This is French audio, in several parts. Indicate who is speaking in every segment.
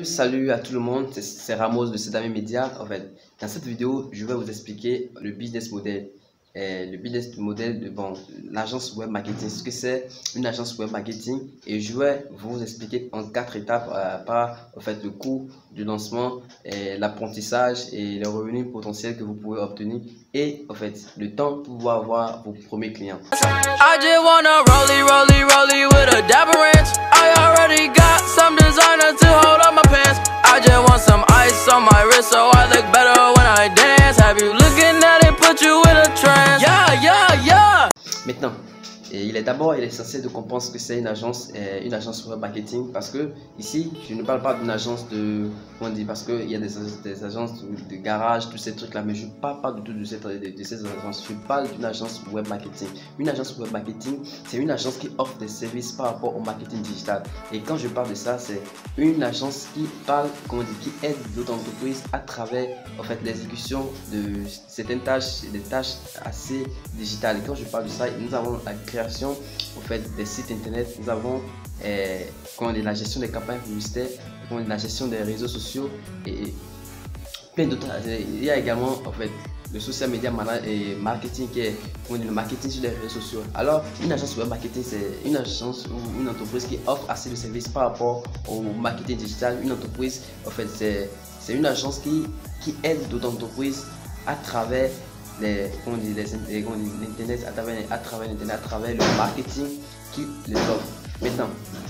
Speaker 1: Salut à tout le monde, c'est Ramos de Sedami Media. En fait, dans cette vidéo, je vais vous expliquer le business model. Le business model de l'agence web marketing, ce que c'est une agence web marketing, et je vais vous expliquer en 4 étapes par en fait, le coût du lancement, l'apprentissage et les revenus potentiels que vous pouvez obtenir, et en fait le temps pour pouvoir avoir vos premiers clients. I just wanna rollie with a dapper ranch. I already got some designer to hold up my pants. I just want some ice on my wrist so I look better when I dance. Have you looking at it, put you in a trance? Yeah. Maintenant, il est essentiel de comprendre ce que c'est une agence web marketing, parce que ici je ne parle pas d'une agence de, comment dire, parce qu'il y a des agences de garage, tous ces trucs là, mais je ne parle pas du tout de ces agences. Je parle d'une agence web marketing. Une agence web marketing, c'est une agence qui offre des services par rapport au marketing digital, et quand je parle de ça, c'est une agence qui parle, comment dire, qui aide d'autres entreprises à travers en fait l'exécution de certaines tâches, des tâches assez digitales. Et quand je parle de ça, nous avons la création en fait des sites internet, nous avons la gestion des campagnes publicitaires, la gestion des réseaux sociaux et plein d'autres. Il y a également en fait le social media marketing, qui est le marketing sur les réseaux sociaux. Alors une agence web marketing, c'est une agence ou une entreprise qui offre assez de services par rapport au marketing digital. Une entreprise, en fait, c'est une agence qui aide d'autres entreprises à travers l'internet, à travers le marketing qui les offre. Maintenant,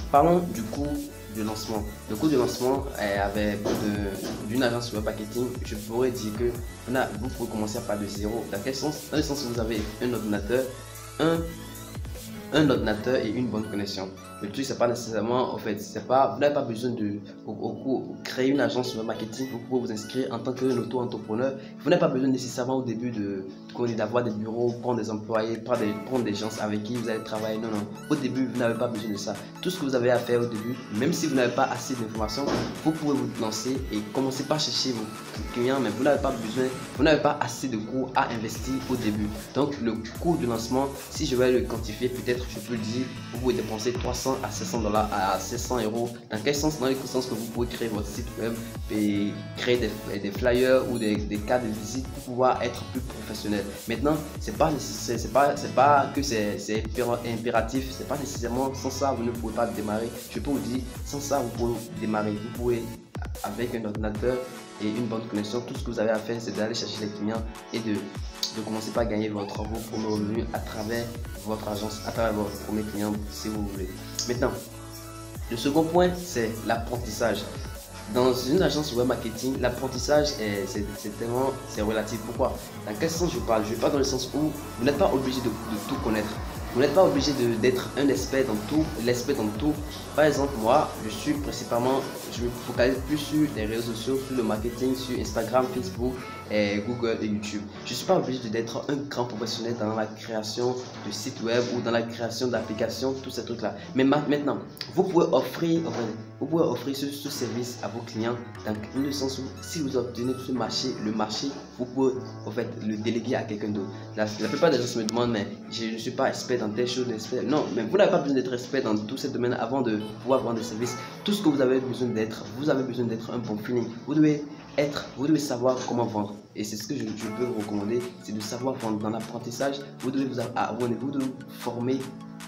Speaker 1: parlons du coût de lancement. Le coût de lancement d'une agence web marketing, je pourrais dire que vous pouvez commencer à partir de zéro. Dans quel sens? Dans le sens où vous avez un ordinateur et une bonne connexion. Le truc, c'est pas nécessairement, en fait, vous n'avez pas besoin de créer une agence web marketing. Vous pouvez vous inscrire en tant qu'auto-entrepreneur. Vous n'avez pas besoin nécessairement au début d'avoir des bureaux, prendre des employés, prendre des gens avec qui vous allez travailler. Non. Au début, vous n'avez pas besoin de ça. Tout ce que vous avez à faire au début, même si vous n'avez pas assez d'informations, vous pouvez vous lancer et commencer par chercher vos clients, mais vous n'avez pas assez de coûts à investir au début. Donc, le coût de lancement, si je vais le quantifier, peut-être je peux dire, vous pouvez dépenser 300 à 700 $, à 700 €. Dans quel sens? Dans le sens que vous pouvez créer votre site web et créer des flyers ou des cartes de visite pour pouvoir être plus professionnel. Maintenant, c'est pas que c'est impératif, c'est pas nécessairement, sans ça vous ne pouvez pas démarrer. Je peux vous dire, sans ça vous pouvez démarrer. Vous pouvez, avec un ordinateur et une bonne connexion, tout ce que vous avez à faire, c'est d'aller chercher les clients et de commencer par gagner vos premiers revenus à travers votre agence, à travers votre premier client, si vous voulez. Maintenant, le second point, c'est l'apprentissage. Dans une agence web marketing, l'apprentissage c'est relatif. Pourquoi? Dans quel sens je parle? Je parle dans le sens où vous n'êtes pas obligé de tout connaître. Vous n'êtes pas obligé d'être un expert dans tout. Par exemple, moi, je me focalise plus sur les réseaux sociaux, sur le marketing, sur Instagram, Facebook, Google et YouTube. Je ne suis pas obligé d'être un grand professionnel dans la création de sites web ou dans la création d'applications, tous ces trucs-là. Mais maintenant, vous pouvez offrir ce service à vos clients, dans le sens où si vous obtenez le marché, vous pouvez en fait le déléguer à quelqu'un d'autre. La plupart des gens me demandent, mais je ne suis pas expert dans telle chose, non, mais vous n'avez pas besoin d'être expert dans tous ces domaines avant de pouvoir vendre des services. Tout ce que vous avez besoin d'être, un bon feeling. Vous devez savoir comment vendre, et c'est ce que je peux vous recommander, c'est de savoir vendre. Dans l'apprentissage, vous devez vous former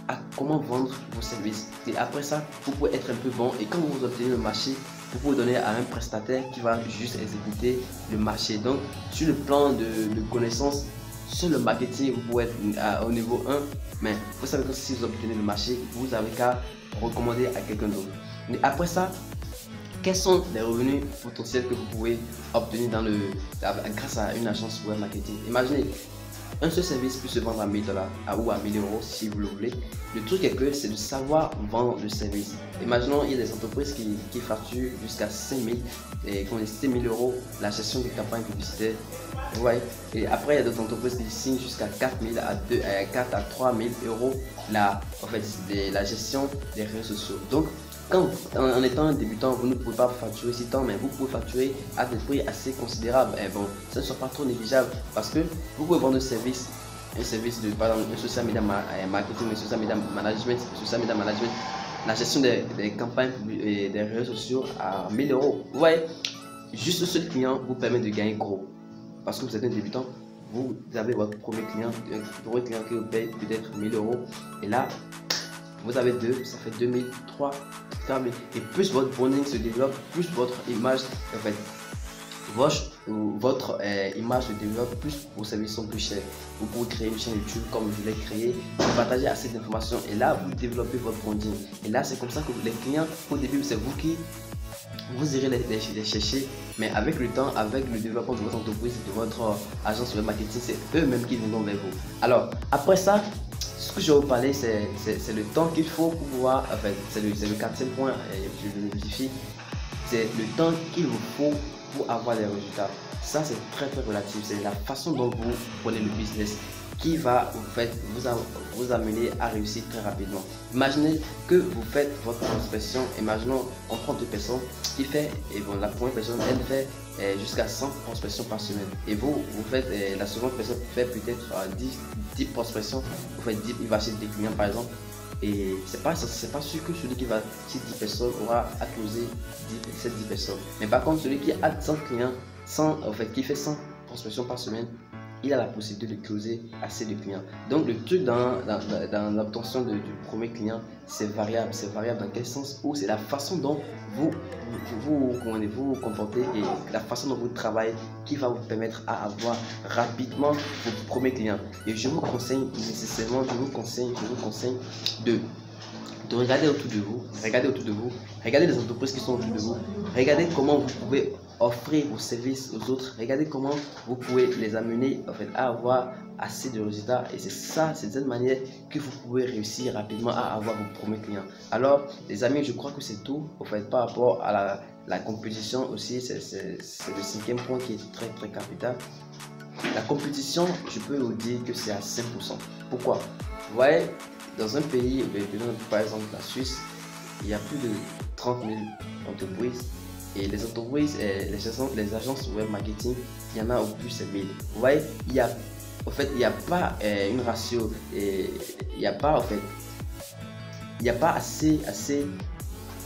Speaker 1: à comment vendre vos services, et après ça vous pouvez être un peu bon, et quand vous obtenez le marché, vous pouvez donner à un prestataire qui va juste exécuter le marché. Donc sur le plan de connaissances, sur le marketing, vous pouvez être au niveau 1, mais vous savez que si vous obtenez le marché, vous avez qu'à recommander à quelqu'un d'autre. Mais après ça, quels sont les revenus potentiels que vous pouvez obtenir grâce à une agence web marketing? Imaginez, un seul service peut se vendre à 1000 $ ou à 1000 € si vous le voulez. Le truc est que c'est de savoir vendre le service. Imaginons, il y a des entreprises qui facturent jusqu'à 5000 € la gestion des campagnes publicitaires. Vous voyez? Et après, il y a d'autres entreprises qui signent jusqu'à 4000 à 3000 € la gestion des réseaux sociaux. Donc, en étant un débutant, vous ne pouvez pas facturer si tant, mais vous pouvez facturer à des prix assez considérables. Et bon, ça ne soit pas trop négligeable, parce que vous pouvez vendre un service de, par exemple, un social media marketing, un social media management, la gestion des campagnes et des réseaux sociaux à 1000 euros. Vous voyez, juste ce seul client vous permet de gagner gros. Parce que vous êtes un débutant, vous avez votre premier client qui vous paye peut-être 1000 euros. Et là, vous avez deux, ça fait 2000, 3, 4000. Et plus votre branding se développe, plus votre image, en fait, votre image se développe, plus vos services sont plus chers. Vous pouvez créer une chaîne YouTube comme je l'ai créé, vous partagez assez d'informations et là vous développez votre branding. Et là c'est comme ça que les clients, au début c'est vous qui vous irez les chercher, mais avec le temps, avec le développement de votre entreprise, de votre agence web marketing, c'est eux-mêmes qui viendront vers vous. Alors après ça, ce que je vais vous parler, c'est le temps qu'il faut pour pouvoir, enfin c'est le quatrième point, et je le modifie, c'est le temps qu'il vous faut pour avoir des résultats. Ça c'est très relatif, c'est la façon dont vous prenez le business qui va vous amener à réussir très rapidement. Imaginez que vous faites votre prospection, imaginons on prend deux personnes qui fait, et bon la première personne elle fait jusqu'à 100 prospections par semaine et vous faites, la seconde personne fait peut-être 10 prospections, vous faites 10, il va chez des clients par exemple. Et c'est pas sûr que celui qui va chez 10 personnes aura à closer ces 10 personnes. Mais par contre, celui qui a 100 clients, qui fait 100 prospections par semaine, il a la possibilité de closer assez de clients. Donc le truc dans l'obtention du premier client, c'est variable. C'est variable dans quel sens? Où c'est la façon dont vous vous comportez et la façon dont vous travaillez qui va vous permettre à avoir rapidement vos premiers clients. Et je vous conseille nécessairement, je vous conseille de regarder autour de vous, regardez les entreprises qui sont autour de vous, regardez comment vous pouvez offrir vos services aux autres, regardez comment vous pouvez les amener en fait, à avoir assez de résultats et c'est de cette manière que vous pouvez réussir rapidement à avoir vos premiers clients. Alors les amis, je crois que c'est tout en fait, par rapport à la compétition aussi, c'est le cinquième point qui est très capital. La compétition, je peux vous dire que c'est à 5%. Pourquoi? Vous voyez, dans un pays, par exemple la Suisse, il y a plus de 30 000 entreprises et les entreprises, les agences web marketing, il y en a au plus c'est 1000. Vous voyez, il y a pas une ratio et il n'y a pas assez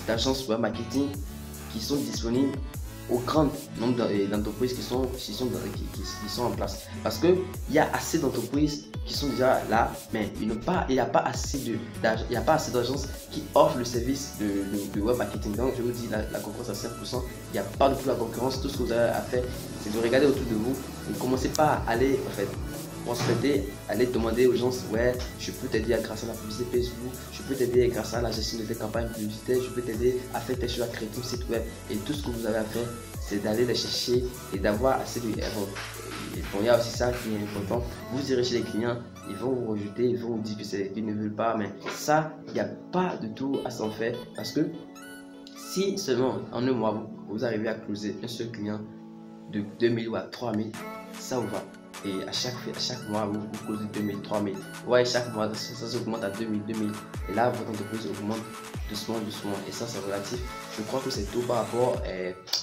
Speaker 1: d'agences web marketing qui sont disponibles au grand nombre d'entreprises qui sont en place, parce que il y a assez d'entreprises qui sont déjà là, mais il n'y a pas assez d'agences qui offrent le service de web marketing. Donc je vous dis la concurrence à 5%, il n'y a pas du tout la concurrence. Tout ce que vous avez à faire, c'est de regarder autour de vous. Ne commencez pas à aller en fait prospecter, aller demander aux gens, ouais, je peux t'aider grâce à la publicité Facebook, je peux t'aider grâce à la gestion de tes campagnes publicitaires, je peux t'aider à faire tes choses, à créer ton site web. Et tout ce que vous avez à faire, c'est d'aller les chercher et d'avoir assez de erreurs. Bon, il y a aussi ça qui est important. Vous irez chez les clients, ils vont vous rejeter, ils vont vous dire qu'ils ne veulent pas, mais ça, il n'y a pas du tout à s'en faire, parce que si seulement en un mois vous arrivez à closer un seul client de 2000 ou à 3000, ça vous va. Et à chaque mois, vous closez 2000, 3000. Ouais, chaque mois, ça s'augmente à 2000. Et là, votre entreprise augmente doucement. Et ça, c'est relatif. Je crois que c'est tout par rapport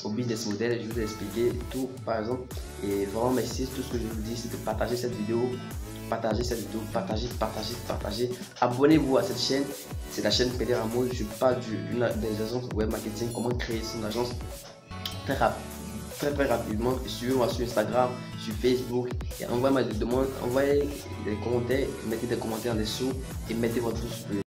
Speaker 1: au business model. Je vous ai expliqué tout, par exemple. Et vraiment, merci. Tout ce que je vous dis, c'est de partager cette vidéo. Partagez. Abonnez-vous à cette chaîne. C'est la chaîne Peder Amo. Je parle des agences web marketing, comment créer son agence très rapidement. Suivez-moi sur Instagram, sur Facebook et envoyez-moi des demandes, envoyez des commentaires, mettez des commentaires en dessous et mettez votre pouce bleu.